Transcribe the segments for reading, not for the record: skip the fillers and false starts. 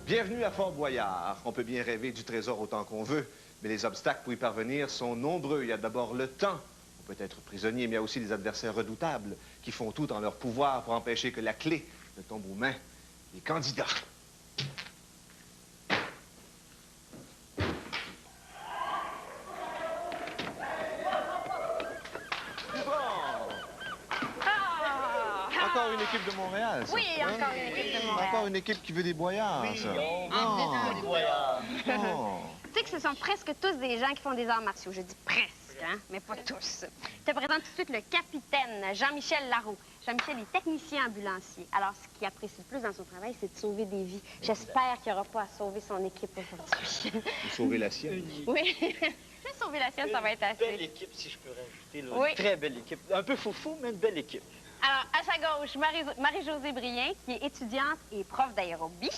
Bienvenue à Fort-Boyard. On peut bien rêver du trésor autant qu'on veut, mais les obstacles pour y parvenir sont nombreux. Il y a d'abord le temps. On peut être prisonnier, mais il y a aussi des adversaires redoutables qui font tout en leur pouvoir pour empêcher que la clé ne tombe aux mains des candidats. Encore une équipe de Montréal, ça. Oui, encore une équipe de Montréal. Encore une équipe qui veut des boyards, ça. Des boyards. Oh. Tu sais que ce sont presque tous des gens qui font des arts martiaux. Je dis presque, hein, mais pas tous. Je te présente tout de suite le capitaine Jean-Michel Laroux. Jean-Michel est technicien ambulancier. Alors, ce qu'il apprécie le plus dans son travail, c'est de sauver des vies. J'espère qu'il n'y aura pas à sauver son équipe aujourd'hui. Vous sauvez la sienne. Oui. Juste sauver la sienne, ça va être assez. Belle équipe, si je peux rajouter. Là. Oui. Une très belle équipe. Un peu foufou, mais une belle équipe. Alors, à sa gauche, Marie-Josée Brien, qui est étudiante et prof d'aérobie.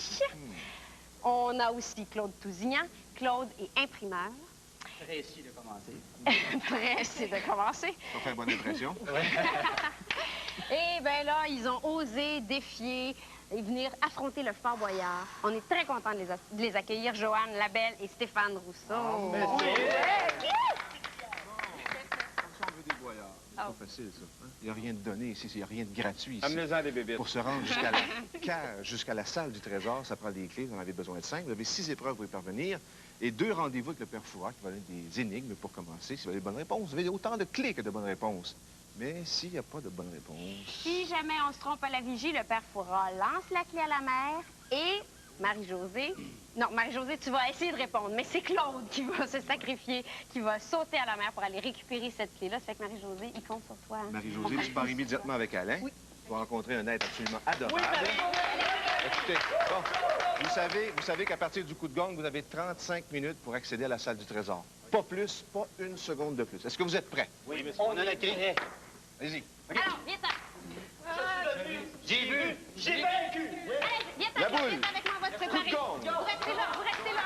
On a aussi Claude Tousignan. Claude est imprimeur. Pressé de commencer. Pressé de commencer. Ça fait une bonne impression. Et bien là, ils ont osé défier et venir affronter le Fort Boyard. On est très contents de les accueillir, Joanne Labelle et Stéphane Rousseau. C'est pas facile, ça. Hein? Il n'y a rien de donné ici, il n'y a rien de gratuit ici. Amenez-en des bébés. Pour se rendre jusqu'à la cage, jusqu'à la salle du trésor, ça prend des clés, vous en avez besoin de 5. Vous avez 6 épreuves pour y parvenir et 2 rendez-vous avec le père Fouras qui va donner des énigmes pour commencer. Si vous avez de bonnes réponses, vous avez autant de clés que de bonnes réponses. Mais s'il n'y a pas de bonnes réponses... Si jamais on se trompe à la vigie, le père Fouras lance la clé à la mer et Marie-Josée... Non, Marie-Josée, tu vas essayer de répondre, mais c'est Claude qui va se sacrifier, qui va sauter à la mer pour aller récupérer cette clé-là. Ça fait que Marie-Josée, il compte sur toi. Hein? Marie-Josée, tu pars immédiatement avec Alain. Oui. Tu vas rencontrer un être absolument adorable. Oui, écoutez, bon, vous savez qu'à partir du coup de gong, vous avez 35 minutes pour accéder à la salle du trésor. Pas plus, pas une seconde de plus. Est-ce que vous êtes prêts? Oui, monsieur. On a la clé. Allez-y. Alors, viens-t'en. J'ai vu, j'ai vaincu. Allez, viens-t'en. La boule. Viens avec moi, on va se préparer. Coup de gong. Vous restez là, vous restez là.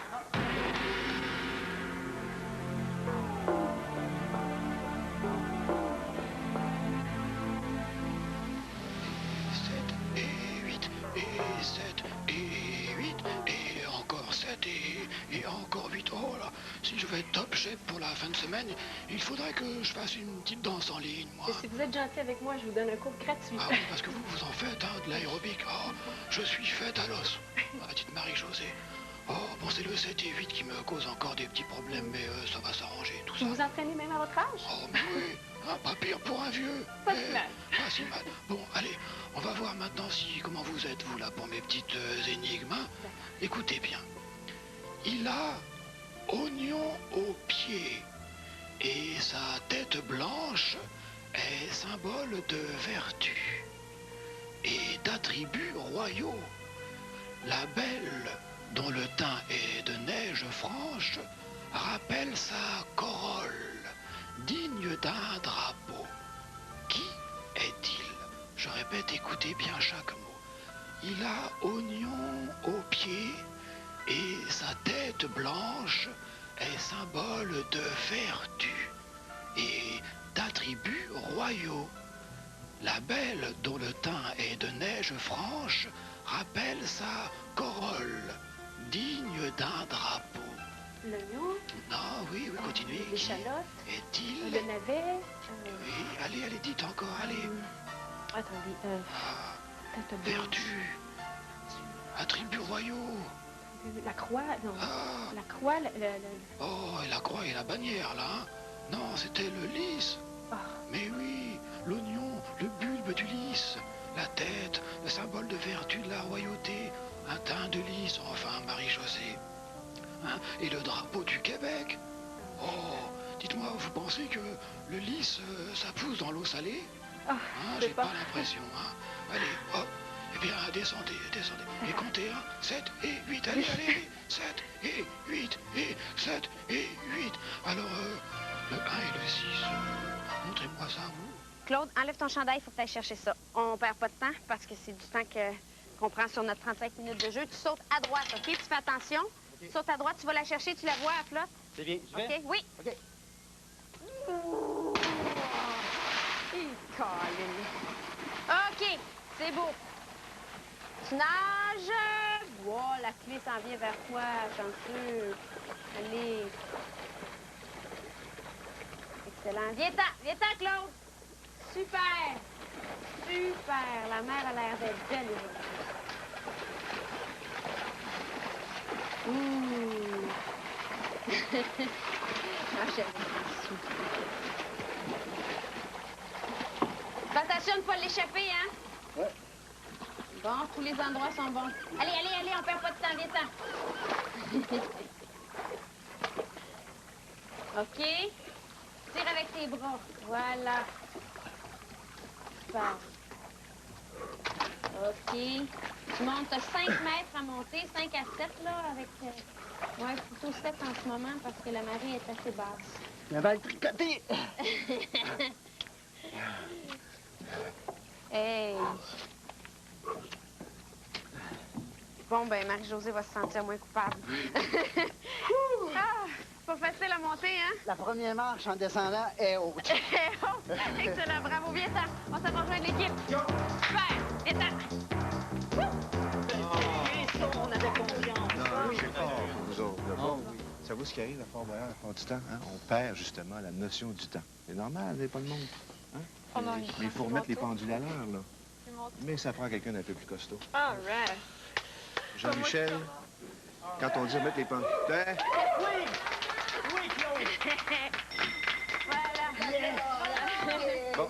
7 et 8 et 7 et 8 et encore 7 et encore 8. Oh là, si je veux être top chef pour la fin de semaine, il faudrait que je fasse une petite danse en ligne, moi. Et si vous êtes gentil avec moi, je vous donne un cours gratuit. Ah oui, parce que vous en faites, hein, de l'aérobic. Oh, je suis faite à l'os, ma petite Marie-Josée. Oh, bon, c'est le 7 et 8 qui me cause encore des petits problèmes, mais ça va s'arranger, tout ça. Vous vous entraînez même à votre âge? Oh, mais oui, hein, pas pire pour un vieux. Pas si mal. Pas si mal. Bon, allez, on va voir maintenant comment vous êtes, vous, là, pour mes petites énigmes. Hein. Écoutez bien. Il a oignon aux pieds et sa tête blanche est symbole de vertu et d'attributs royaux. La belle, dont le teint est de neige franche, rappelle sa corolle, digne d'un drapeau. Qui est-il? Je répète, écoutez bien chaque mot. Il a oignon aux pieds et sa tête blanche est symbole de vertu et d'attributs royaux. La belle, dont le teint est de neige franche, rappelle sa corolle, digne d'un drapeau. L'oignon, Non, oui, continuez. l'échalote, Est-il? le navet. Oui, allez, dites encore, allez. Attendez, tête blanche. Vertu. Attributs royaux. La croix, non. Ah. La croix, Oh, et la croix et la bannière, là, hein? Non, c'était le lys. Ah. Mais oui, l'oignon, le bulbe du lys, la tête, le symbole de vertu de la royauté, un teint de lys, enfin, Marie-Josée. Hein? Et le drapeau du Québec. Oh, dites-moi, vous pensez que le lys, ça pousse dans l'eau salée? Ah, Hein, je j'ai sais pas pas. l'impression, hein. Allez, hop. Eh bien, descendez. Et comptez, hein. 7 et 8, allez. 7 et 8 et 7 et 8. Alors, le 1 et le 6, montrez-moi ça, vous. Claude, enlève ton chandail, il faut que tu ailles chercher ça. On perd pas de temps parce que c'est du temps qu'on prend sur notre 35 minutes de jeu. Tu sautes à droite, OK? Tu fais attention. Okay. Saute à droite, tu vas la chercher, tu la vois à flotte. C'est bien, je vais? OK? Oui. OK. OK, c'est beau. Tu nages Wow, la clé s'en vient vers toi, chanceux. Allez. Excellent. Viens-t'en, Claude. Super. Super. La mère a l'air d'être belle aujourd'hui. Ah, j'aime ça. Fais attention de ne pas l'échapper, hein? Ouais. Bon, tous les endroits sont bons. Allez, on perd pas de temps, viens-t'en. OK. Tire avec tes bras. Voilà. Super. OK. Tu montes, t'as 5 mètres à monter, 5 à 7, là, avec... Ouais, plutôt 7 en ce moment, parce que la marée est assez basse. La balle tricotée! Hey! Bon, ben, Marie-Josée va se sentir moins coupable. Ah, pas facile à monter, hein? La première marche en descendant est haute. Excellent, bravo, viens-t'en. On s'en va rejoindre l'équipe. Super, viens-t'en. On avait confiance. Non, c'est fort, vous autres. Là. Ça vous ce qui arrive à Fort-Boyard, à Fort du temps? Hein? On perd justement la notion du temps. C'est normal, il pas de monde. Hein? Oh non, Mais il faut remettre les pendules à l'heure, là. Mais ça prend quelqu'un d'un peu plus costaud. All right. Jean-Michel, quand on dit remettre les pendules... Hein? Oui! Oui, Claude! Voilà. Bon,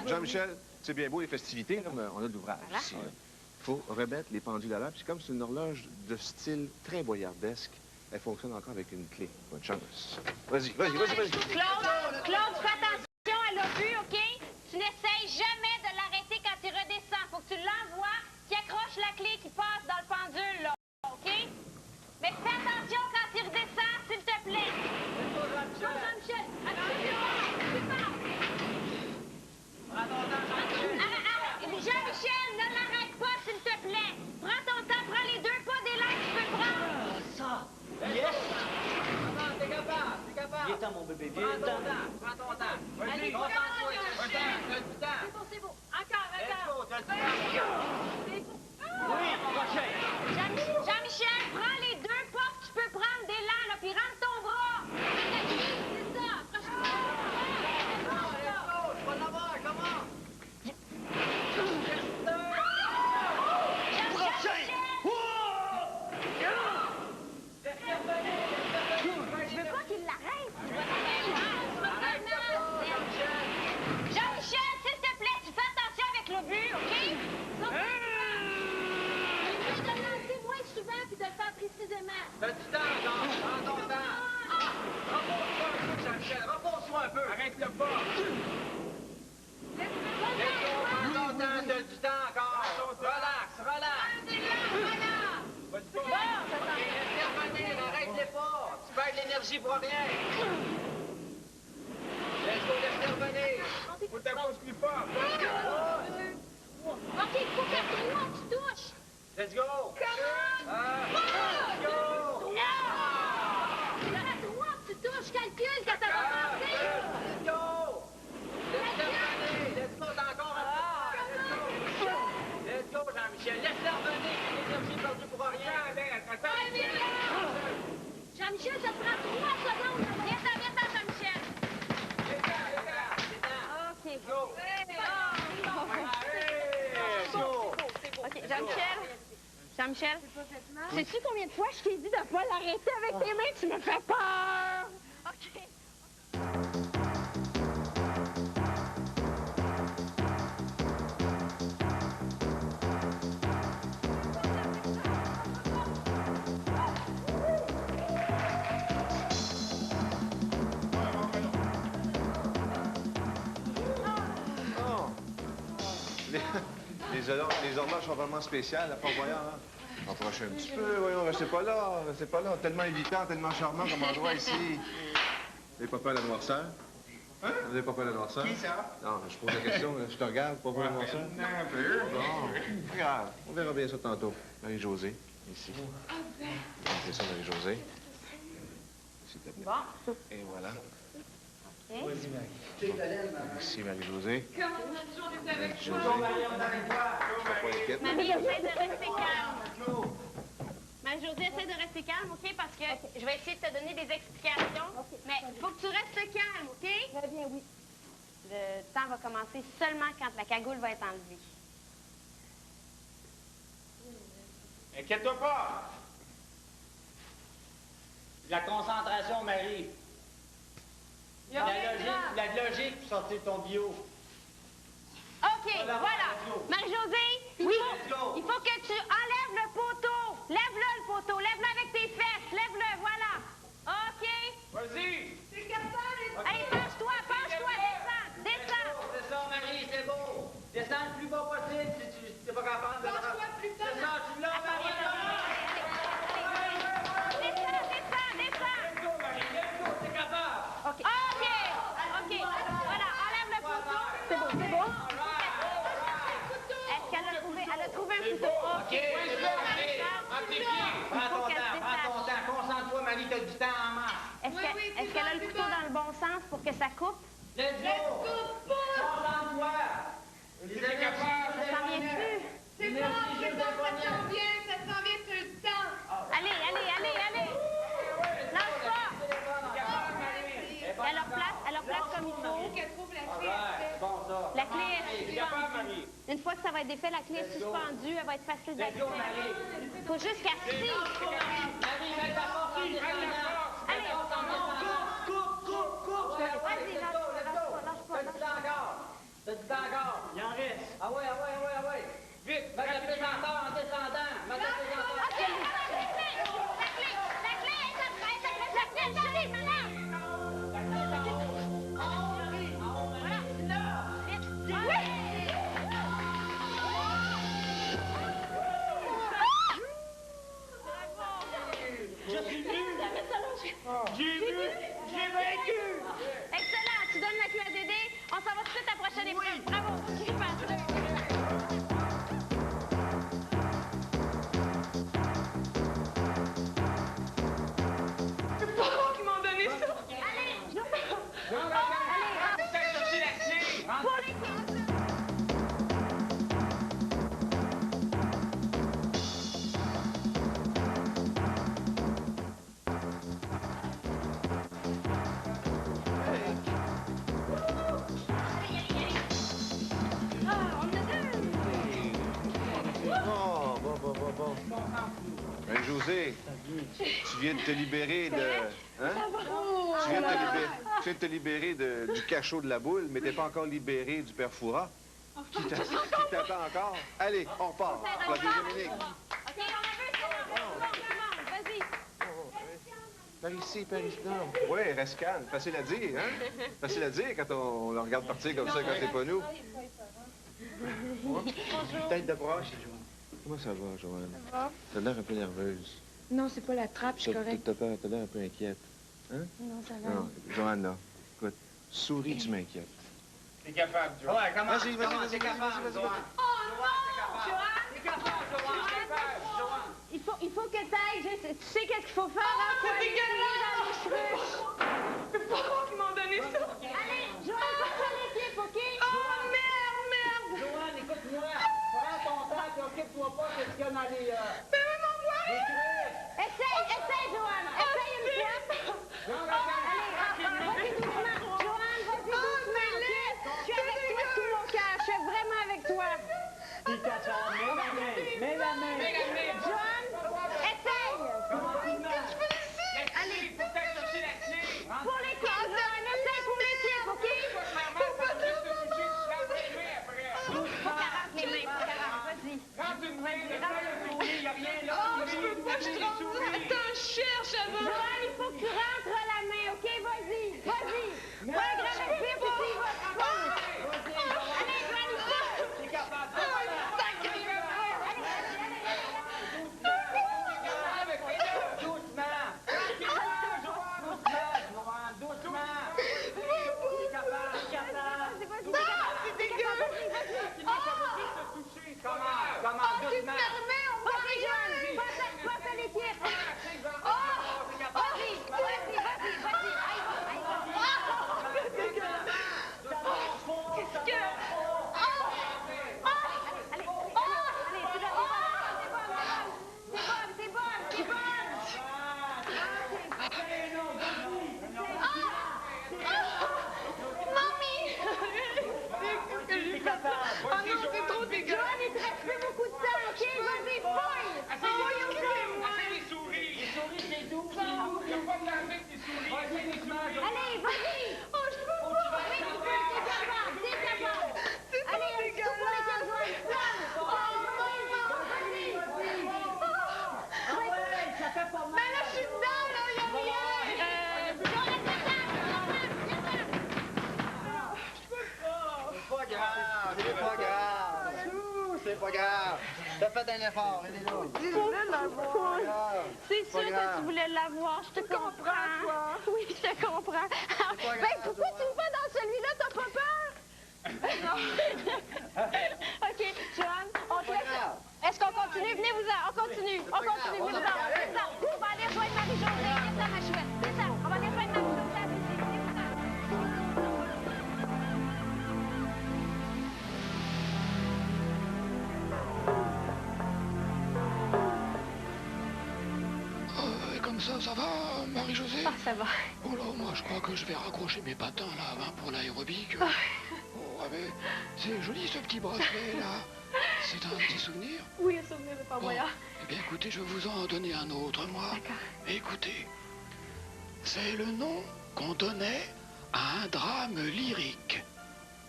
Jean-Michel, c'est bien beau les festivités, là, mais on a de l'ouvrage ici. Il faut remettre les pendules à l'heure. Puis comme c'est une horloge de style très boyardesque, elle fonctionne encore avec une clé. Bonne chance. Vas-y. Claude, fais attention à l'obus, OK? Tu n'essayes jamais de l'arrêter quand il redescend. Faut que tu l'envoies, qu'il accroche la clé qui passe dans le pendule, là, OK? Mais fais attention quand il redescend, s'il te plaît. Jean-Michel, Jean-Michel, ne l'arrête pas, s'il te plaît. Prends ton temps, prends les 2 pas d'élan que tu peux prendre. Ça! Yes! T'es capable. Viens temps, mon bébé, viens temps. Prends ton temps. Allez, Concentre-toi. T'as du temps. C'est beau. Encore. Let's go, t'as du temps. Oui, prochain. Jean-Michel, prends les 2 pas que tu peux prendre d'élan, là, puis rentre ton bras. C'est ça. Let's go, tu vas l'avoir, comment? Je veux pas qu'il l'arrête. Jean-Michel, s'il te plaît, tu fais attention avec l'obus, OK? Essaye de lancer moins souvent puis de le faire précisément. T'as du temps encore. Prends ton temps. Repose-toi un peu, Jean-Michel. Repose-toi un peu. Arrête-le pas. Let's go, prends ton temps. T'as du temps encore. Relax. Vas-y pas. Laisse-les revenir. Arrête-les pas. Tu perds de l'énergie pour rien. Let's go, laisse-les revenir. Faut que ta pose plus fort. OK, il faut faire 3, tu touches. Let's go. Let's go. À 3, tu touches, calcule quand t'as avancé. Let's go. Laisse-les revenir. Let's go, t'as encore un peu. Let's go, Jean-Michel. Laisse-les revenir. L'énergie perdue pour rien. Jean-Michel, ça te prend 3 secondes. Viens-t'en, Jean-Michel. OK. Go. OK, Jean-Michel, sais-tu combien de fois je t'ai dit de pas l'arrêter avec tes mains? Tu me fais peur! OK. Les horloges sont vraiment spéciales à Fort-Boyard. Hein? Approchez un petit peu, voyons, restez pas là. Tellement évitant, tellement charmant comme endroit ici. Vous n'avez pas peur de la noirceur? Hein? Vous n'avez pas peur de la noirceur? Qui ça? Non, je pose la question, je te regarde, pas peur de la noirceur? Un peu. Bon, regarde, on verra bien ça tantôt. Marie-Josée, ici. C'est ça, Marie-Josée. S'il te plaît. Bon. Et voilà. Vas-y, Marie. Merci, Marie-Josée. Marie-Josée. Mamie, essaie de rester calme. Marie-Josée, essaie de rester calme, OK? Parce que je vais essayer de te donner des explications. Mais il faut que tu restes calme, OK? Très bien, oui. Le temps va commencer seulement quand la cagoule va être enlevée. Inquiète-toi pas. La concentration, Marie. La logique pour sortir ton bio. OK, voilà. Marie-Josée, il faut que tu enlèves le poteau. Lève-le, le poteau. Lève-le avec tes fesses. Lève-le, voilà. OK? Vas-y. Allez, penche-toi, descends. C'est ça, Marie, c'est beau. Descends le plus bas possible si tu n'es pas capable de... Penche-toi plus tard. Descends, tu l'as, Marie. Descends. Let's go, Marie, let's go, t'es capable. OK, voilà, enlève le poteau. C'est bon. Est-ce qu'elle a trouvé un couteau? OK, c'est bon, Marie. Amplifie. Prends ton temps. Concentre-toi, Marie, t'as du temps en masse. Est-ce qu'elle a le couteau dans le bon sens pour que ça coupe? Let's go. Concentre-toi. Les amis, Ça s'en vient plus. C'est bon, Ça s'en vient sur le temps. Allez. Lâche pas. Elle leur place comme il faut. Qu'elle trouve la clé. C'est bon, ça. La clé est T'es capable, suspendue. Marie. Une fois que ça va être défait, la clé est suspendue. Elle va être facile Let's d'accès. go, Marie. Il faut juste qu'elle tire. Marie, mets ta force en descendant. Allez. Coupe. Vas-y, lâche pas. T'as du temps encore. Il en reste. Ah ouais. Vite, mets le présenteur en descendant. OK. La clé est maintenant. J'ai vaincu. Excellent. Tu donnes la clé à Dédé. On s'en va tout de suite à la prochaine épreuve. Bravo. C'est pas moi qui m'ont donné ça. Allez, Peut-être chercher la clé. pour les filles. Bon. Marie-Josée, tu viens de te libérer de... Hein? Tu viens de te libérer du cachot de la boule, mais t'es pas encore libéré du père Fouras, qui t'attend encore. Allez, on repart pour la deuxième énigme. OK, on a vu, c'est tout le monde. Vas-y. Par ici. Non. Oui, reste calme. Facile à dire, hein? Facile à dire quand on le regarde partir comme ça, quand c'est pas nous. Tête de broche, Joanne. Comment ça va, Joanne? T'as l'air un peu nerveuse. Non, c'est pas la trappe, je suis correcte. T'as l'air un peu inquiète. Hein? Non, ça va. Non, Joanne, là, écoute, souris, tu m'inquiètes. T'es capable, Joanne. Ouais, comment? Vas-y. T'es capable, Joanne. Il faut que t'ailles. Tu sais qu'est-ce qu'il faut faire, hein? Faut aller fouiller dans les cheveux. C'est pas moi qui m'ont donné ça. Allez, Joanne, passe à l'équipe, OK? Oh, merde. Joanne, écoute-moi. Prends ton temps et occupe-toi pas de ce qu'il y a dans les... Mais maman, voir rien. Essaye, Joanne. Essaye une fois. Allez, vas-y doucement. Joanne, vas-y doucement, OK? Je suis avec toi de tout mon cœur. Je suis vraiment avec toi. Mets la main. Joanne, essaye. Allez, faut peut-être chercher la clé. Pour l'équipe, Joanne, essaye pour l'équipe, OK? Faut qu'elle rentre les mains, vas-y. Rentre une main, il n'y a rien là. Oh, je peux pas, je tremble. Attends, je cherche avant. Joanne, il faut que tu rentres la main, OK? Vas-y. Pas un grand respire, puis tu y vas. Allez, Joanne, il faut. T'es capable. Vas-y. fait pas mal. Mais là, je suis dedans, là, il y a C'est pas grave, c'est pas grave. C'est pas grave. T'as fait un effort, elle est là. Je voulais l'avoir. C'est sûr pas que grave. tu voulais l'avoir, je te comprends. Oui, je te comprends. Ben, pourquoi tu me fais dans celui-là? T'as pas peur? OK, Joanne, on te laisse. Est-ce qu'on continue? Venez-vous-en, on continue. On continue, venez-vous-en. C'est ça. On va aller rejoindre Marie-Josée. C'est ça, ma chouette. C'est ça. On va aller rejoindre Marie-Josée. Venez-vous-en. Et comme ça va, Marie-Josée? Ah, ça va. Oh là, moi, je crois que je vais raccrocher mes patins, là, hein, pour l'aérobic. Oh, mais c'est joli, ce petit bracelet, là. C'est un petit souvenir? Oui, le souvenir de pas moyen. Eh bien, écoutez, je vais vous en donner un autre, moi. D'accord. Écoutez, c'est le nom qu'on donnait à un drame lyrique.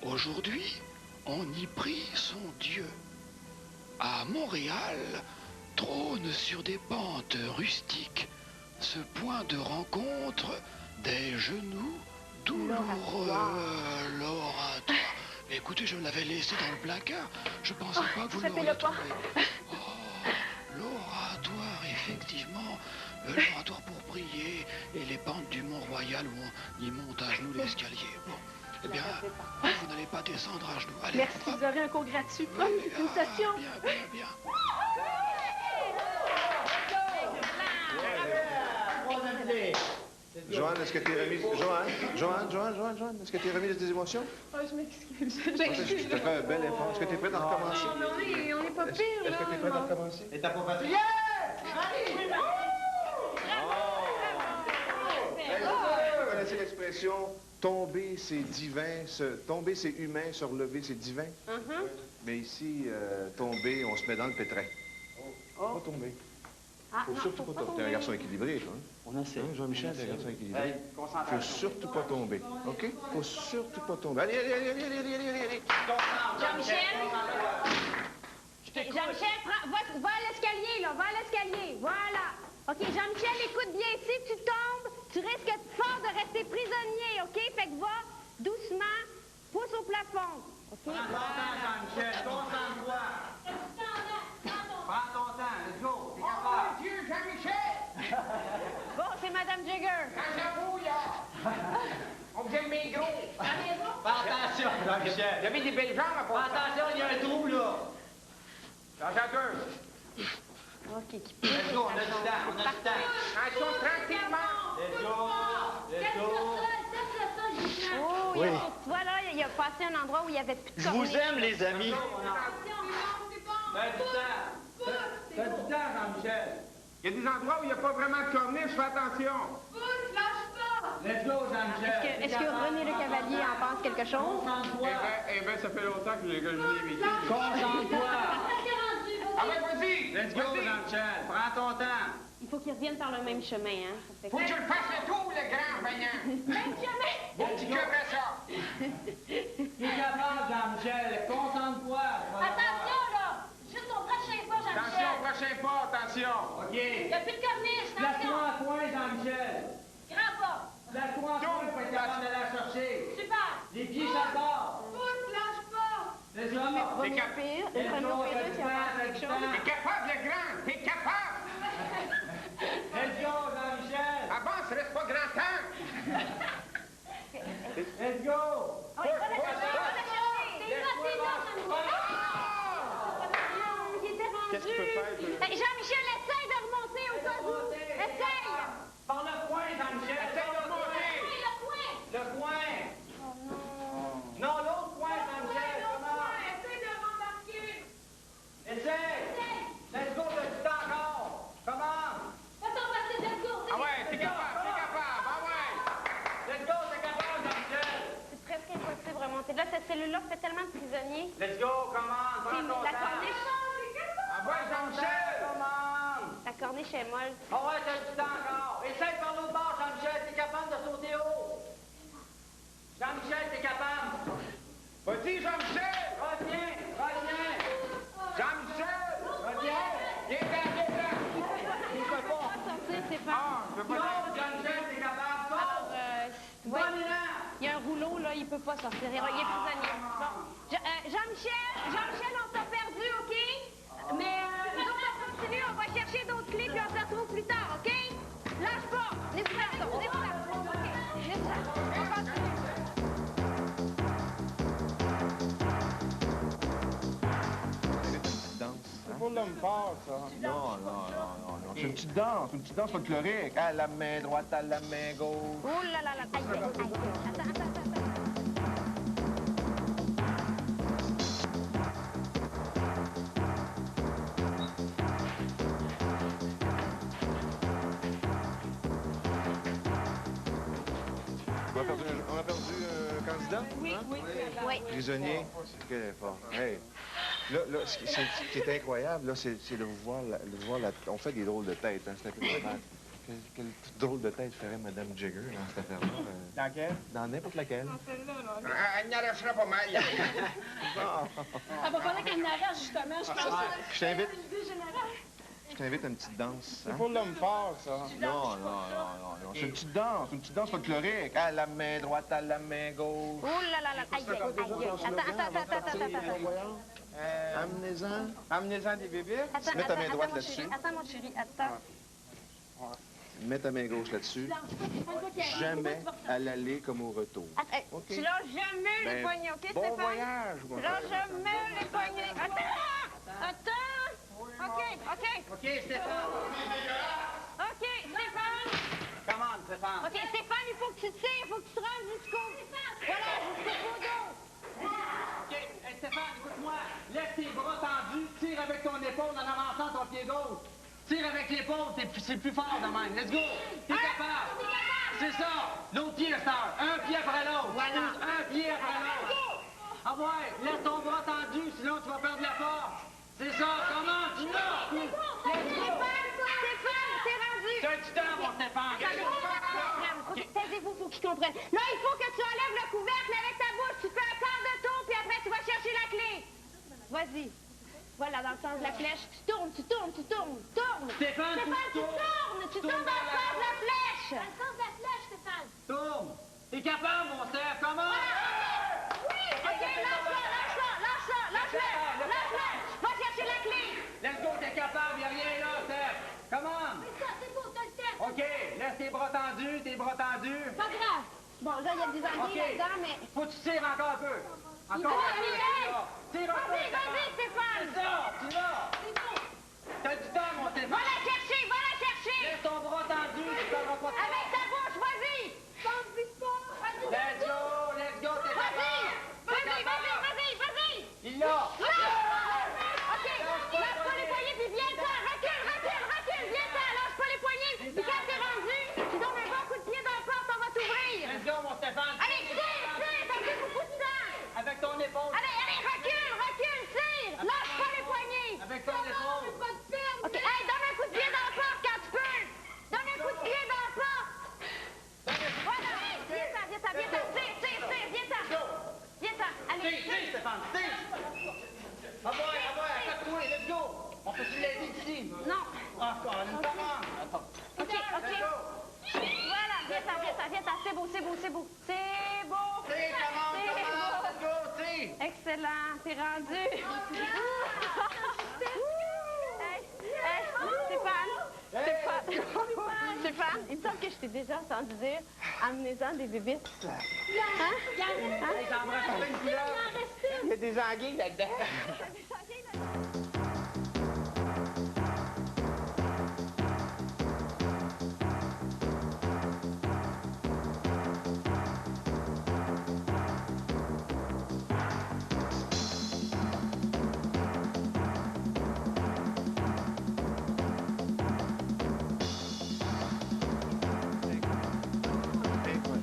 Aujourd'hui, on y prie son Dieu. À Montréal, trône sur des pentes rustiques ce point de rencontre des genoux douloureux. L'oratoire. Mais écoutez, je l'avais laissé dans le placard. Je pensais pas que vous l'auriez fais-le pas. trouvé. Oh, l'oratoire, effectivement. L'oratoire pour prier et les pentes du Mont-Royal où on y monte à genoux l'escalier. Bon, eh bien, vous n'allez pas descendre à genoux. Allez, Merci, hop. vous aurez un cours gratuit. Oui, Félicitations. bien, bien, bien. Joanne, est-ce que tu es remise... Joanne, est-ce que tu es remise des émotions? Oh, je m'excuse. Je te fais un bel effort. Est-ce que tu es prête à recommencer? Non, mais on n'est pas pire, Est-ce que tu es prête à recommencer? Et t'as pas fatigué? Vous connaissez l'expression « tomber, c'est divin », tomber, c'est humain, se relever, c'est divin. Mais ici, tomber, on se met dans le pétrin. Pas tomber. Faut surtout pas tomber. T'es un garçon équilibré, toi. Hein? On essaie. Jean-Michel, t'es un garçon équilibré. Hey, Faut concentration. surtout pas tomber, OK? Faut surtout pas tomber. Allez, allez, allez, allez, allez, allez, allez. Jean-Michel? Jean-Michel, va à l'escalier, là. Va à l'escalier. Voilà. OK, Jean-Michel, écoute bien. Si tu tombes, tu risques fort de rester prisonnier, OK? Fait que va doucement, pousse au plafond. OK? Prends ton temps, Jean-Michel. Concentre-toi. Prends ton temps. Let's go. T'es capable. Oh, mon Dieu, Jean-Michel! Bon, c'est Madame Jagger. Quand j'avoue, là! On vous aime bien gros! Fais attention, Jean-Michel. Vous avez des belles jambes à Fais part. attention, il y a un trou, là. Jean-Jacques, OK, qui Let's go, on a du temps, on a du temps. attention, tranquillement! Let's go. Let's go. Oh, il y a, tu vois, là, il a passé un endroit où il y avait plus de Je vous corniche. aime, les amis. Fais du temps. Fais du temps, Jean-Michel. Il y a des endroits où il n'y a pas vraiment de corniche, fais attention! Let's go, Jean-Michel. Est-ce que René Le Cavalier en pense quelque chose? Concentre-toi. Eh ben, ça fait longtemps que je l'ai vécu. Concentre-toi. Ah ouais, vas-y! Let's go, Vas-y. Jean-Michel. Prends ton temps. Il faut qu'ils reviennent par le même chemin, hein. Ça fait Faut que je le fasse le tour, le grand, voyant! Même chemin! Mon petit cœur fait ça! T'es capable, Jean-Michel. Concentre-toi. Attention, là! Juste au prochain pas, Attention, prochain pas, attention! OK. Il n'y a plus de corniche, Place-toi en coin, Jean-Michel. Grand pas! Place-toi en coin pour être capable de la chercher. Super! Les pieds, ça part. C'est ça. T'es capable! Let's go, fais du temps, fais du temps. T'es capable, le grand! T'es capable! Let's go, Jean-Michel. Avance, reste pas grand temps! Let's go. Oui, va la chercher, va la chercher! T'es là, il était rendu! Qu'est-ce qu'il peut faire? Hey, Jean-Michel, essaye de remonter au cas où! Essaye! Par le coin, Jean-Michel. Essaye de monter! Le coin! Le coin. Non, l'autre coin, Jean-Michel. Comment? Essaye de rembarquer! Essaye. Let's go, le petit encore. Comment? Ah ouais, t'es capable, ah ouais! Let's go, t'es capable, Jean-Michel. C'est presque impossible de remonter. Là, cette cellule-là fait tellement de prisonniers. Let's go, comment? Prends ton La temps. corniche, Ah ouais, Jean-Michel! Comment? la corniche est molle. Ah ouais, t'as du temps encore. Essaye par l'autre bord, Jean-Michel. T'es capable de sauter haut. Jean-Michel, t'es capable. Vas-y, Jean-Michel! Reviens, reviens. Jean-Michel! Reviens. Viens là, viens là! Il peut pas. peut pas sortir. Il est prisonnier. Bon. Jean-Michel, on t'a perdu, OK? Mais nous autres, on continue. On va chercher d'autres clés, puis on se retrouve plus tard, OK? Lâche pas. Laisse-moi ça. Laisse-moi ça. OK. Laisse-moi. On continue. C'est pour l'homme fort, ça. Non. C'est une petite danse folklorique. À la main droite, à la main gauche. Oh là là là. Aïe, aïe, aïe. Attends. On a perdu un candidat? Oui. Prisonnier. Quel effort. Hey. Là, ce qui est incroyable, là, c'est de voir on fait des drôles de têtes, hein, c'est un peu normal. Quelle drôle de tête ferait Mme Jagger dans cette affaire-là? Dans laquelle? Dans n'importe laquelle. Elle n'y arrêtera pas mal. Elle va falloir qu'elle n'arrête, justement. Je pense Je t'invite. que c'est une idée générale. Je t'invite à une petite danse. C'est pour l'homme fort, ça. Non. C'est une petite danse folklorique. À la main droite, à la main gauche. Oh là là là. Aïe, aïe, aïe. Attends. Amenez-en des bébés. Mets ta main droite là-dessus. Attends, mon chéri, attends. Mets ta main gauche là-dessus. Jamais à l'aller comme au retour. OK. Tu lâches jamais les poignets, OK, Bon Stéphane? voyage, moi. Tu lâches jamais les poignets. Attends. OK, Stéphane. OK, Stéphane. Commande, Stéphane. OK, Stéphane, il faut que tu tires, il faut que tu te rendes jusqu'au... Voilà, jusqu'au dos. OK. Hey, Stéphane, écoute-moi. Laisse tes bras tendus, tire avec ton épaule en avançant ton pied gauche. Tire avec l'épaule, c'est plus fort de même. Let's go. T'es capable. C'est ça. L'autre pied, sœur. Un pied après l'autre. Voilà. Un pied après l'autre. Ah ouais, laisse ton bras tendu, sinon tu vas perdre la force. C'est ça. Comment tu l'as? Stéphane, t'es rendu. C'est un petit temps, mon Stéphane. Taisez-vous pour qu'ils comprennent. Là, il faut que tu enlèves le couvercle avec ta bouche. Tu fais un quart de tour, puis après, tu vas chercher la clé. Vas-y. Voilà, dans le sens de la flèche. Tu tournes. Tourne. Stéphane, tu tournes. Tu tournes dans le sens de la flèche. Dans le sens de la flèche, Stéphane. Tourne. T'es capable, mon Steph. Comment? Oui. OK, lâche-la. Va chercher la clé. Let's go, t'es capable. Y'a rien là, Steph. Comment? C'est beau, t'as le temps. OK, laisse tes bras tendus. Pas grave. Bon, là, il y a des anguilles OK. là-dedans, mais... Faut que tu tires encore un peu. Encore un peu. Tire un peu. Vas-y, Stéphane. C'est ça, tu l'as. T'as du temps, mon Stéphane. Va la chercher. Laisse ton bras tendu, tu perdras pas de temps. Avec ta bouche, vas-y. Let's go, t'es capable. Vas-y. Il l'a. OK, lâche pas les poignets, puis viens-t'en. Recule, viens-t'en. Lâche pas les poignets. Puis quand t'es rendu, tu donnes un bon coup de pied dans la porte, on va t'ouvrir. Let's go, mon Stéphane. Allez, tire, t'as pris beaucoup de temps. Avec ton épaule. Allez, recule, tire. Lâche pas les poignets. Avec ton épaule. OK, hey, donne un coup de pied dans la porte quand tu peux. Donne un coup de pied dans la porte. Voilà, viens-t'en. Viens-t'en. Allez, Tire, Stéphane, tire. Ah ouais, attaque-toi, let's go. On peut-tu l'aider ici? non. Ah, comment? OK. Voilà, viens-t'en. C'est beau. Tire, comment? Let's go, tire. Excellent, t'es rendu. Stéphane, il me semble que je t'ai déjà entendu dire amenez-en des bébites. Hein? Hey, j'embrasse plein de couleurs. Il y a des anguilles là-dedans.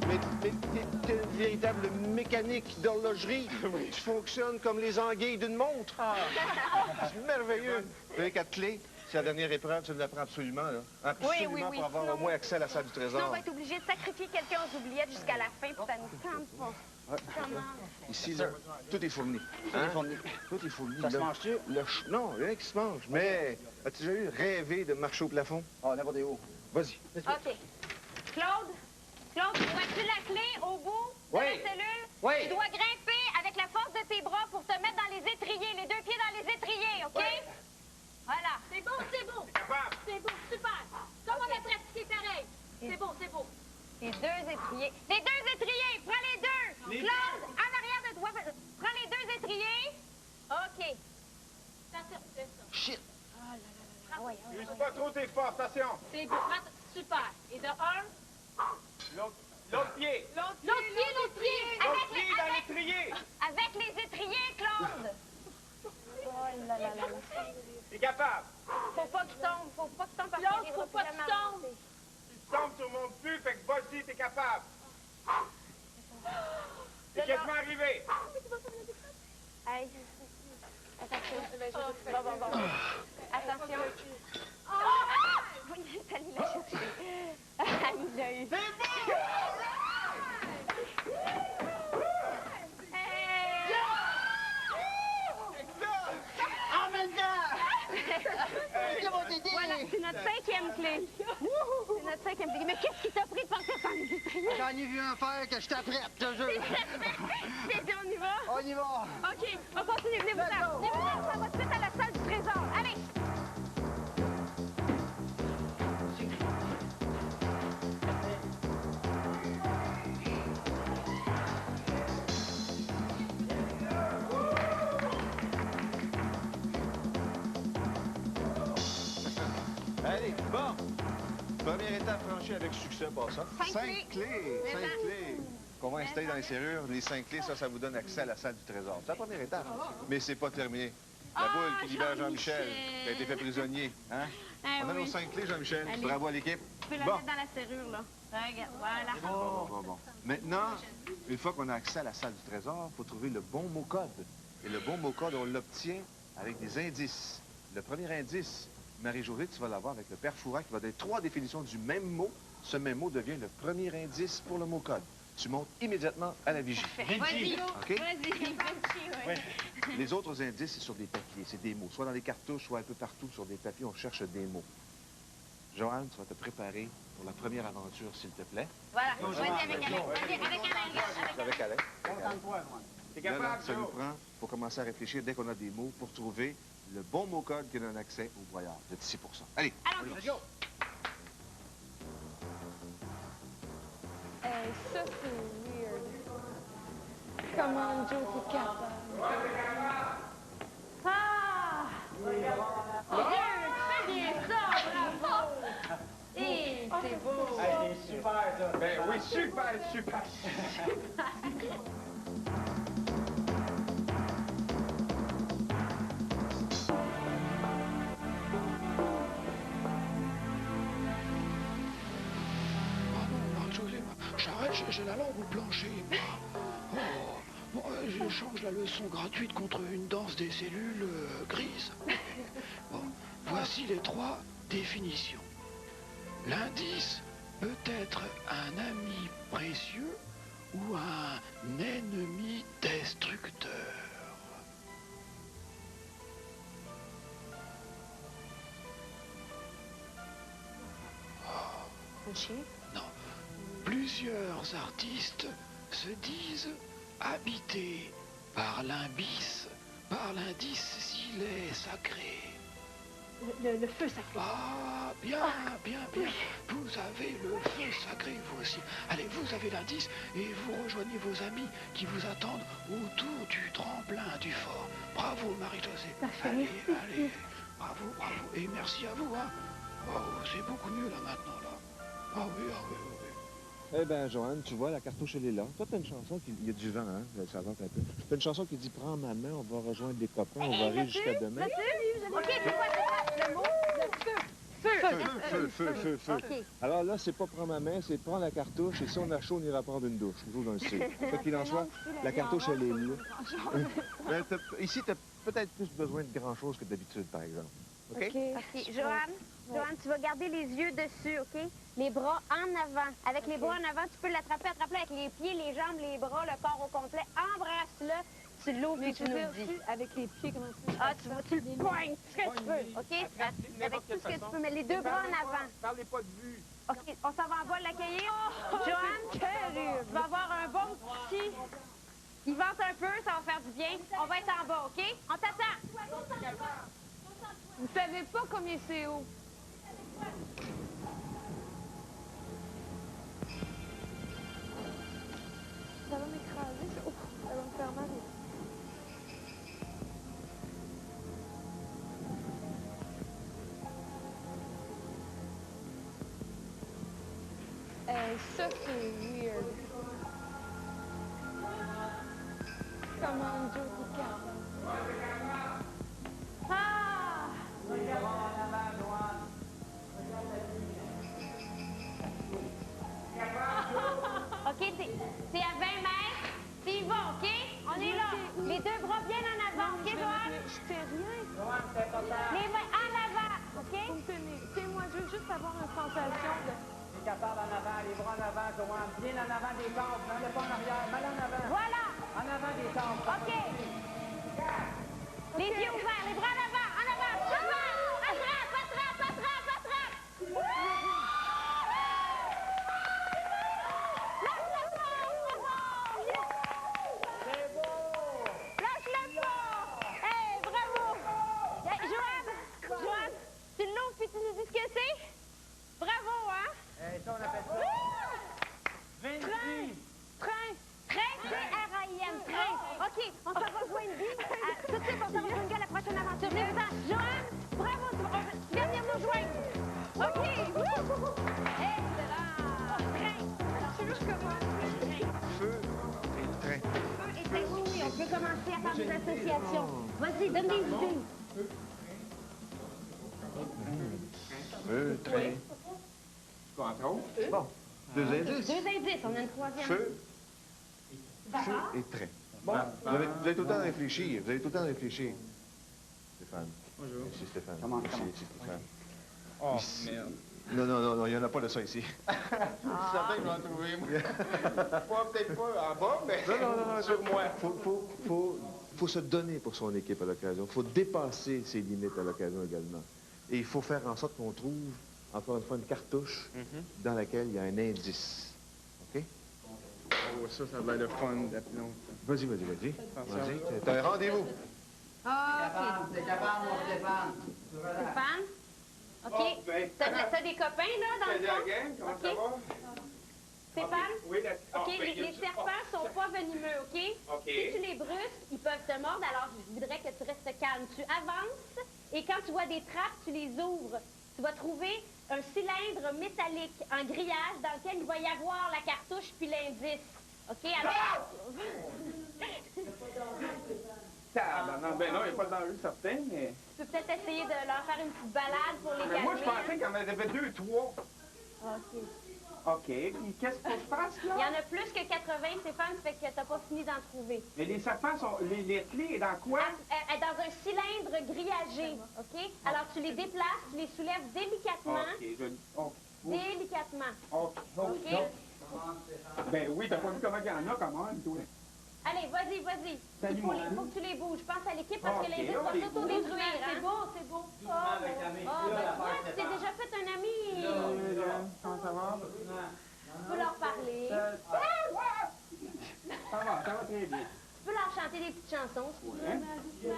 Mais t'es une véritable mécanique d'horlogerie. Tu fonctionnes comme les anguilles d'une montre. C'est merveilleux. Vous avez 4 clés. C'est la dernière épreuve, tu l'apprends absolument, là. Absolument, Oui. pour avoir Sinon, au moins accès à la salle du Sinon, on trésor. va être obligé de sacrifier quelqu'un aux oubliettes jusqu'à la fin, puis ça nous tente pas. Comment? Ici, là, tout est fourni. Hein? Tout est fourni. Ça se mange-tu? Non, rien qui se mange. Mais as-tu déjà eu rêvé de marcher au plafond? Ah, n'importe où. Vas-y. OK. Claude, vois-tu la clé au bout de Oui. la cellule? Oui. Tu dois grimper avec la force de tes bras pour te mettre dans les étriers, les deux pieds dans les étriers, OK? Ouais. Voilà. C'est beau, c'est beau. Capable. C'est beau, super. Comme on a pratiqué pareil. C'est beau, c'est beau. Les deux étriers. Les deux étriers! Prends les deux! Les Claude, en arrière de toi. Prends les deux étriers. OK. Ça, c'est ça. Shit. Ah ouais, ah ouais. Use pas trop tes forces, attention. C'est beau. Super. Et de un. L'autre pied. L'autre pied, l'autre pied. L'autre pied dans l'étrier. Avec les étriers, Claude. Oh là là là là. T'es capable. Faut pas qu'il tombe. Faut pas qu'il tombe parce L'autre, qu'il faut arrivera pas plus qu'il jamais à tombe. monter. Tu tombes, tu remontes plus, fait que vas-y, t'es capable. T'es Là, là. quasiment arrivé. Hey. Attention. Bon. Attention. Ah! Oui, ça lui l'a cherché. Il l'a eu. C'est bon! Hey! En même temps! C'est mon idée! Voilà, c'est notre cinquième clé. C'est notre cinquième clé. Mais qu'est-ce qui t'a pris de partir sans les étriers? J'en ai vu un faire que je t'apprête, je te jure. On y va? On y va. OK, on continue. Venez-vous-en. Venez-vous-en, on va tout de suite à la salle du trésor. Allez! Allez, bon. Première étape franchie avec succès, pas ça. Cinq clés. Cinq Maintenant. clés. Qu'on va installer dans les serrures. Les 5 clés, ça vous donne accès à la salle du trésor. C'est la première étape. Mais c'est pas terminé. La Ah, boule qui libère Jean-Michel, Jean-Michel. qui a été fait prisonnier. Hein? On a nos 5 clés, Jean-Michel. Allez. Bravo à l'équipe. Tu peux la Bon. mettre dans la serrure, là. Regarde, voilà. Bon. Maintenant, une fois qu'on a accès à la salle du trésor, il faut trouver le bon mot code. Et le bon mot code, on l'obtient avec des indices. Le premier indice, Marie-Josée, tu vas l'avoir avec le père Fouras qui va donner 3 définitions du même mot. Ce même mot devient le premier indice pour le mot code. Tu montes immédiatement à la vigie. Vas-y. OK? Vas-y. Les autres indices, c'est sur des papiers, c'est des mots. Soit dans les cartouches, soit un peu partout sur des papiers, on cherche des mots. Joanne, tu vas te préparer pour la première aventure, s'il te plaît. Voilà. Vas-y avec Alain. Vas-y avec Alain. Avec Alain. Concentre-toi, moi. T'es Là, capable, ça nous Joe? prend pour commencer à réfléchir dès qu'on a des mots pour trouver le bon mot code qui donne accès au broyeur. Vous êtes ici pour ça. Allez, Allons-y. Let's go. Ça, c'est weird. Comment Joe, t'es capable? Ah! Fais bien ça, bravo! Et c'est beau! Hey, c'est super, ça. Ben oui, super. Ah non, Marie-Josée, j'arrête, j'ai la langue au plancher. Oh, bon, je change la leçon gratuite contre une danse des cellules grises. Bon, voici les 3 définitions. L'indice peut être un ami précieux ou un ennemi destructeur. Non. Plusieurs artistes se disent habités par l'indice s'il est sacré. Le feu sacré. Ah, bien. Vous avez le feu sacré, vous aussi. Allez, vous avez l'indice et vous rejoignez vos amis qui vous attendent autour du tremplin du fort. Bravo, Marie-Josée. Allez. Bravo. Et merci à vous, hein. Oh, c'est beaucoup mieux, là, maintenant, là. Ah oui. Eh bien, Joanne, tu vois, la cartouche, elle est là. Toi, t'as une chanson qui... Il y a du vent, hein? Ça vente un peu. T'as une chanson qui dit « Prends ma main, on va rejoindre des copains, on va rire jusqu'à demain. » OK, c'est quoi le mot? Feu. OK. Alors là, c'est pas « Prends ma main », c'est « Prends la cartouche et si on a chaud, on ira prendre une douche. » Toujours dans le style. Quoi qu'il en soit, la cartouche, elle est là. Ben, ici, t'as peut-être plus besoin de grand-chose que d'habitude, par exemple. OK? OK. Joanne, tu vas garder les yeux dessus, OK? Les bras en avant. Avec les bras en avant, tu peux l'attraper, avec les pieds, les jambes, les bras, le corps au complet. Embrasse-le, tu l'ouvres et tu nous le dis. Avec les pieds, comment tu Ah, tu le poignes, ce que tu veux, OK? Avec tout ce que tu peux, mais les deux bras en avant. Parlez pas de vue. OK, on s'en va en bas l'accueillir. Joanne, tu vas avoir un bon petit Il vente un peu, ça va faire du bien. On va être en bas, OK? On t'attend. Vous savez pas combien c'est haut. Ça va m'écraser, ça. Ouf, ça va me faire mal. Ça, c'est weird. Comment Joe Picard. Ah! OK, c'est à 20 mètres. Puis il va, OK? On est là. Les deux bras bien en avant, OK, Joanne? Je fais rien. Les mains en avant, OK? Vous me tenez. Tu sais, moi, je veux juste avoir une sensation de... T'es capable en avant, les bras en avant, Joanne. Bien en avant des cordes, non, pas en arrière, mal en avant. Voilà. En avant des cordes. OK. Les yeux ouverts, les bras en avant, en avant. Devant. Attrape, attrape, attrape, attrape. Lâche-le pas, C'est beau! lâche-le pas. Hey, bravo. Hey, Joanne, tu l'ouvres puis tu nous dis ce que c'est? Bravo, hein? Ça, on appelle ça. 26. Train, T-R-A-I-N, train. OK, on s'en va jouer une vie. Tout de suite, on s'en va jouer une vie à la prochaine aventure. Venez-vous-en. Joanne, bravo, tu viens venir nous joindre. OK. Excellent. Train. Alors, je juste comment. Feu et train. Feu et train. Oui, on peut commencer à faire des associations. Vas-y, donne des idées. Feu, train. Bon, deux indices. Deux indices, on a une troisième. Feu et train. Bon, vous avez tout le temps à réfléchir. Vous avez tout le temps à réfléchir. Stéphane. Bonjour. Ici Stéphane. Ici Stéphane. Oh, merde. Non, il n'y en a pas de ça ici. Certains vont en trouver, moi. Peut-être pas en bas, mais Non, sur moi. Faut se donner pour son équipe à l'occasion. Il faut dépasser ses limites à l'occasion également. Et il faut faire en sorte qu'on trouve, encore une fois, une cartouche dans laquelle il y a un indice. OK? Oh, ça a l'air de fun d'appeler longtemps. Vas-y. Vas-y, t'as un rendez-vous. Ah, OK. T'es capable, mon Stéphane. Stéphane? OK. Oh, ben. T'as des copains, là, dans le Salut, fond? gang, comment OK. ça va? Stéphane? Oui, OK, les serpents sont pas venimeux, OK? OK. Si tu les brusques, ils peuvent te mordre, alors je voudrais que tu restes calme. Tu avances et quand tu vois des trappes, tu les ouvres. Tu vas trouver un cylindre métallique en grillage dans lequel il va y avoir la cartouche puis l'indice. OK? Alors... Non, ben non, il n'y a pas de danger certain, mais... Tu peux peut-être essayer de leur faire une petite balade pour les calmer. Mais moi, je pensais qu'il y en avait 2, 3. OK. OK, puis qu'est-ce que je fasse, Il y là? en a plus que 80, Stéphane, ça fait que t'as pas fini d'en trouver. Mais les serpents sont... Les clés, dans quoi? Dans un cylindre grillagé, OK? Alors, tu les déplaces, tu les soulèves délicatement. OK, Délicatement. OK. OK? Ben oui, t'as pas vu comment il y en a, comment, toi? Allez, vas-y. Il faut que tu les bouges. Pense à l'équipe parce que l'indice va on les s'auto-détruire. C'est beau, c'est beau. Oh, ben toi, tu t'es déjà fait un ami. Comment ça va? Tu peux leur parler. Ça va très bien. Tu peux leur chanter des petites chansons. Si tu veux.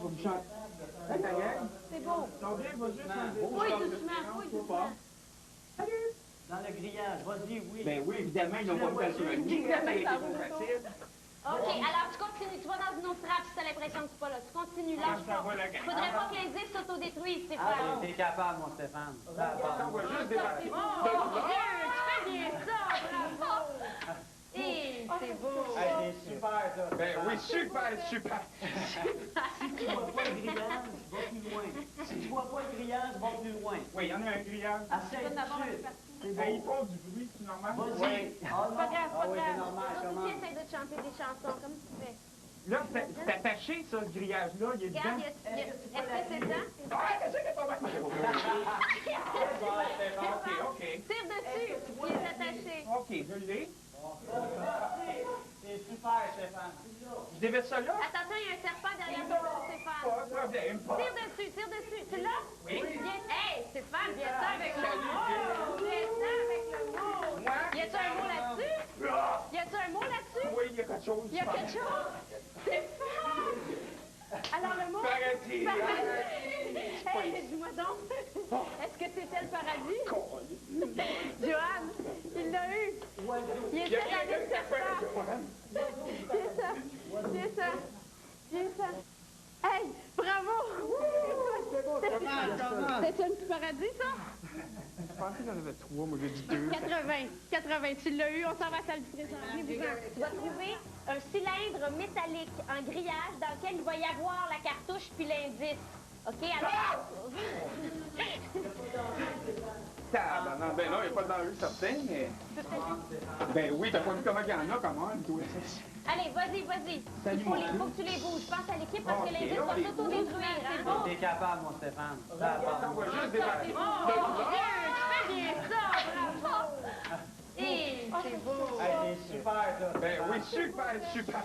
Vous chantez. Ta gueule? C'est beau. Oui, doucement. Dans le grillage, vas-y, oui. Ben oui, évidemment, ils n'ont pas vu sur le nid. Ça a été trop facile. OK, alors tu continues. Tu vas dans une autre trappe si tu as l'impression que tu n'es pas là. Tu continues, lâche pas. Il ne faudrait pas que l'indice s'autodétruise, Stéphane. T'es capable, mon Stéphane. On va juste débarquer. Oh, mon Dieu, tu fais bien ça, bravo. Et c'est beau. C'est super, ça. Ben oui, super. Si tu vois pas le grillage, va plus loin. Si tu vois pas le grillage, va plus loin. Oui, il y en a un grillage. Essaye tout de suite. C'est Ben, ils beau. font du bruit, c'est normal. Vas-y. Oui. Ah, Pas grave, pas oui, c'est grave. normal, Toi comment? aussi, essaye de te chanter des chansons, comme tu fais. Là, c'est attaché, ça, ce grillage-là. Il est dedans. Regarde, est-ce que c'est dedans? Ah, qu'est-ce que t'as pas OK. Tire dessus, il est attaché. OK, je l'ai. C'est super, Stéphane. Je dévisse ça là? Attention, il y a un serpent derrière toi, Stéphane. Pas de problème. Tire dessus. Tu l'as? Oui. Viens. Hey, Stéphane, viens ça avec le mot. Viens ça avec le mot. Moi? Y a-tu un mot là-dessus? Y a-tu un mot là-dessus? Oui, il y a quelque chose. chose. Il y a quelque chose. Stéphane! Alors, le mot... Paradis. Hey, dis-moi donc, est-ce que c'était le paradis? Joanne, il l'a eu. Il était dans les serpents. Viens ça. Viens ça. Viens ça. Hey, bravo! C'était un petit paradis, ça? Je pensais qu'il y en avait 3, moi j'ai dit 2. 80. Tu l'as eu, on s'en va à la salle du trésor. Tu vas trouver un cylindre métallique en grillage dans lequel il va y avoir la cartouche puis l'indice. OK, alors... Non, ben non, il n'y a pas d'enjeu certain, mais... Ben oui, t'as pas vu comment il y en a, comment, toi? Allez, vas-y. Il faut que tu les bouges. Pense à l'équipe parce que l'indice va s'auto-détruire. Hein? T'es capable, mon Stéphane. On va juste débarquer. Tu fais bien ça, bravo! Et c'est beau. Hey, t'es super, là. Ben oui, super.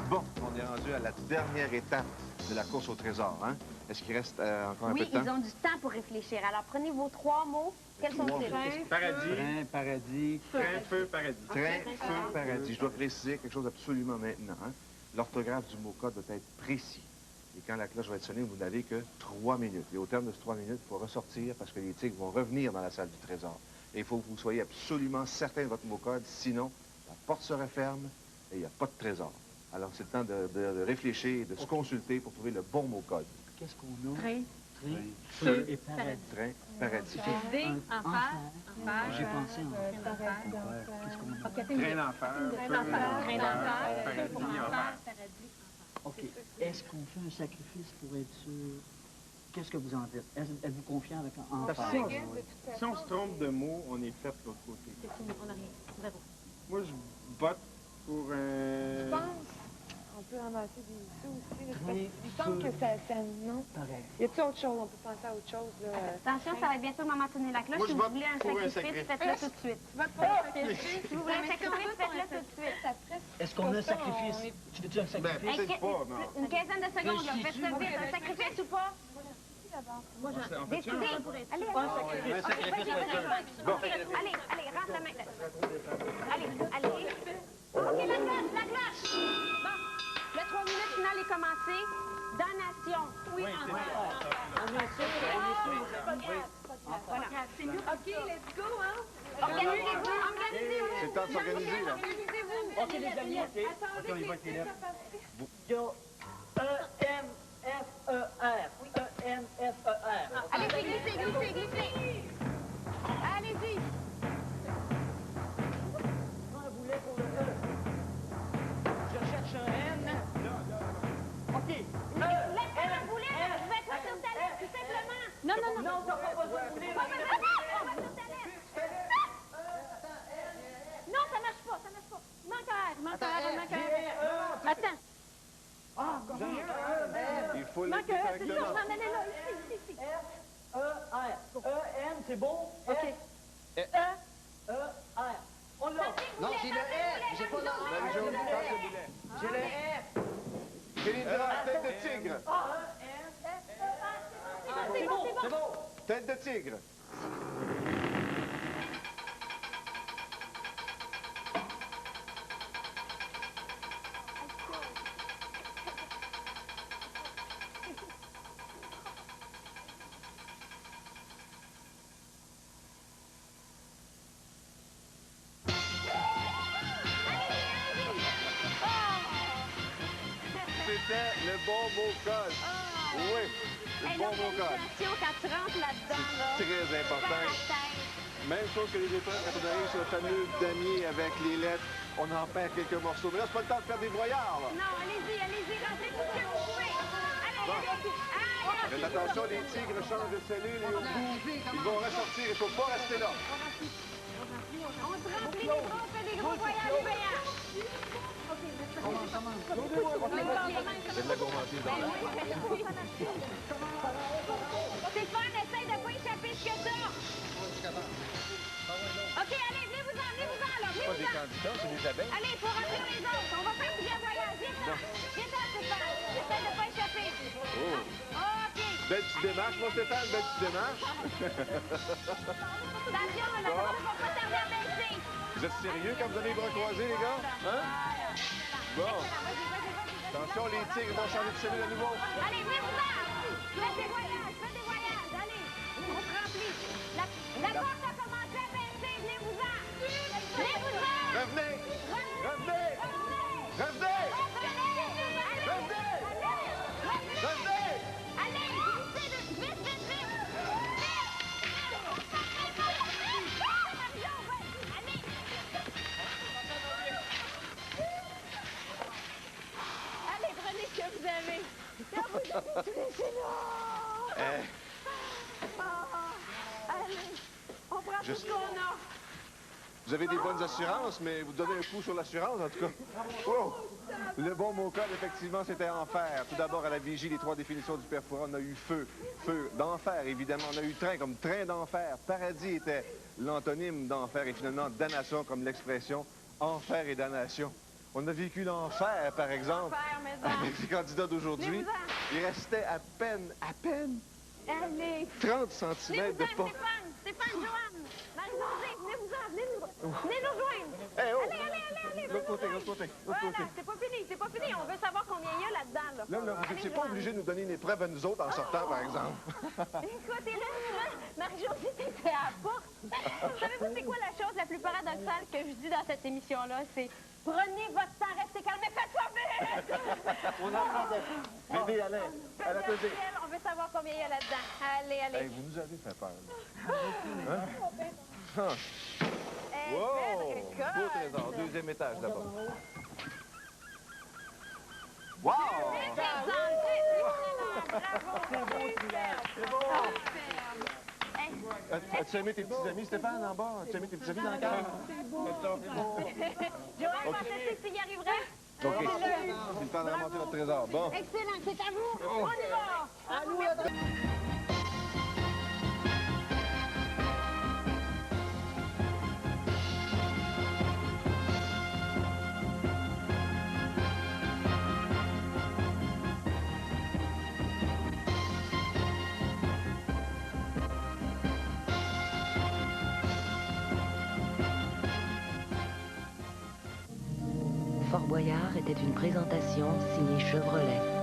Bon, on est rendu à la dernière étape de la course au trésor, hein? Est-ce qu'il reste encore un peu Oui, de temps? ils ont du temps pour réfléchir. Alors, prenez vos 3 mots. Quels sont-ils? Paradis. Train, paradis. Train, feu, paradis. Train, feu, paradis. Je dois préciser quelque chose absolument maintenant, hein? L'orthographe du mot-code doit être précis. Et quand la cloche va être sonnée, vous n'avez que 3 minutes. Et au terme de ces 3 minutes, il faut ressortir parce que les tigres vont revenir dans la salle du trésor. Et il faut que vous soyez absolument certain de votre mot-code, sinon la porte se referme et il n'y a pas de trésor. Alors c'est le temps de réfléchir et de se consulter pour trouver le bon mot-code. Qu'est-ce qu'on a? Train. Feu et paradis. Train, paradis. D, enfer. J'ai pensé en Qu'est-ce qu'on a? Train d'enfer. Train d'enfer. Paradis, enfer. OK. Est-ce qu'on fait un sacrifice pour être sûr? Qu'est-ce que vous en dites? Êtes-vous confiant avec un Parce enfant? que si on se trompe de mots, on est fait de l'autre côté. C'est fini, on n'a rien. Zéro. Moi, je vote pour un... Je pense on peut ramasser des sous aussi. Là, Oui, il semble que ça... Non? Pareil. Y a-t-il autre chose? On peut penser à autre chose, là? Attention, ça va être bientôt le moment de sonner la cloche. Moi, Si je vous vote voulez un pour un sacrifice, sacrifice. faites-le tout de suite. Si vous voulez un sacrifice, faites-le tout de suite. Est-ce qu'on a un sacrifice? Tu veux-tu un Ben, sacrifice? peut-être pas, non. Une quinzaine de secondes, là. Faites ça vite. Un sacrifice ou pas? Moi, On fait ça? Décidez. Allez, Un sacrifice pour être sûr. Bon. allez, rentre la main. Allez. OK, la cloche. Bon, le 3 minutes final est commencé. Donation. Oui, Voilà. c'est nous. OK, let's go, hein? Organisez-vous. C'est le temps de s'organiser, là. Organisez-vous. OK, les amis, OK. OK, on y va avec les lettres. Il y a E-M-F-E-R. E-M-F-E-R. Allez, glissez. Allez-y. Un boulet pour le E. Je cherche un N. OK. Laissez le boulet, vous êtes pas sur ta liste, tout simplement. Non, t'as pas besoin de boulet. On va sur ta liste. Non, ça marche pas. Manque un R. Attends. Il faut le Manque un R, c'est ça, je directement. m'en allais là, ici. F-E-R. E-N, c'est bon? OK. E-E-R. On l'a. Non, j'ai le F. J'ai pas le Marie-Jo, passe le boulet. J'ai le F. Célindra, tête de tigre. C'est bon. Tête de tigre. C'était le bon mot code. Oui, le bon mot code. L'organisation, quand tu rentres là-dedans, là, Très important. Même chose que les épreuves, quand on arrive sur le fameux damier avec les lettres, on en perd quelques morceaux. Mais là, c'est pas le temps de faire des broyards, là. Non, allez-y, rentrez tout ce que vous pouvez. Allez. Faites attention, les tigres changent de cellule et au bout, ils vont ressortir. Il ne faut pas rester là. On se remplit les bras, on fait des gros voyages payants. C'est de la gourmandise dans l'air. Stéphane, essaye de pas échapper ce que ça. OK, allez, venez-vous-en. candidats, c'est des abeilles. Allez, il faut remplir les autres. On va faire plusieurs voyages. Viens-t'en. Viens-t'en, Stéphane. J'essaie de pas échapper. Oh. OK. Belle petite démarche, mon Stéphane, belle petite démarche. Attention, le bras va pas tarder à baisser. Vous êtes sérieux quand vous avez les bras croisés, les gars? Hein? Bon. Attention, les tigres vont changer de cellule à nouveau. Allez, venez-vous-en. Faites des voyages, allez. On se remplit. La porte a commencé à baisser. Venez-vous-en. Venez-vous-en. Revenez! Revenez! Revenez! Revenez! Revenez! Allez, vite, vite, vite, vite. Allez. Allez, prenez ce que vous avez. Là, vous avez tout laissé là. Allez, on prend tout ce qu'on a. Vous avez des bonnes assurances, mais vous donnez un coup sur l'assurance, en tout cas. Oh! Le bon mot code, effectivement, c'était enfer. Tout d'abord, à la vigie, les 3 définitions du Père Fouras, on a eu feu, feu, d'enfer, évidemment. On a eu train comme train d'enfer. Paradis était l'antonyme d'enfer et finalement damnation comme l'expression enfer et damnation. On a vécu l'enfer, par exemple, Enfer, mais avec les candidats d'aujourd'hui. Venez-vous-en. Il restait à peine Allez. 30 cm de Venez-vous-en, pas. Stéphane, Joanne, Marie-Josée, venez-vous-en, venez nous joindre. Hey, oh! Allez, L'autre côté, l'autre côté, l'autre côté. Voilà, c'est pas fini. On veut savoir combien il y a là-dedans, là. Là, vous n'étiez pas obligé de nous donner une preuve à nous autres en sortant, par exemple. Écoutez, là, Marie-Josée, c'était à la porte. Savez-vous c'est quoi la chose la plus paradoxale que je dis dans cette émission-là? C'est prenez votre temps, restez calme, mais faites-toi vite! On attend Bébé, allez, à la pesée. On veut savoir combien il y a là-dedans. Allez, allez. Hey, vous nous avez fait peur, là. Hein? Hey, Wow! Fred, Beau trésor, 2e étage, d'abord. Wow! C'est beau, As-tu aimé tes petits amis, Stéphane, en bas? As-tu aimé tes petits amis dans le cadre? Joël, pensez-tu que tu y arriverais? OK. C'est le temps de ramasser notre trésor. Bon. Excellent, c'est à vous. On y va. À nous. Fort Boyard était une présentation signée Chevrolet.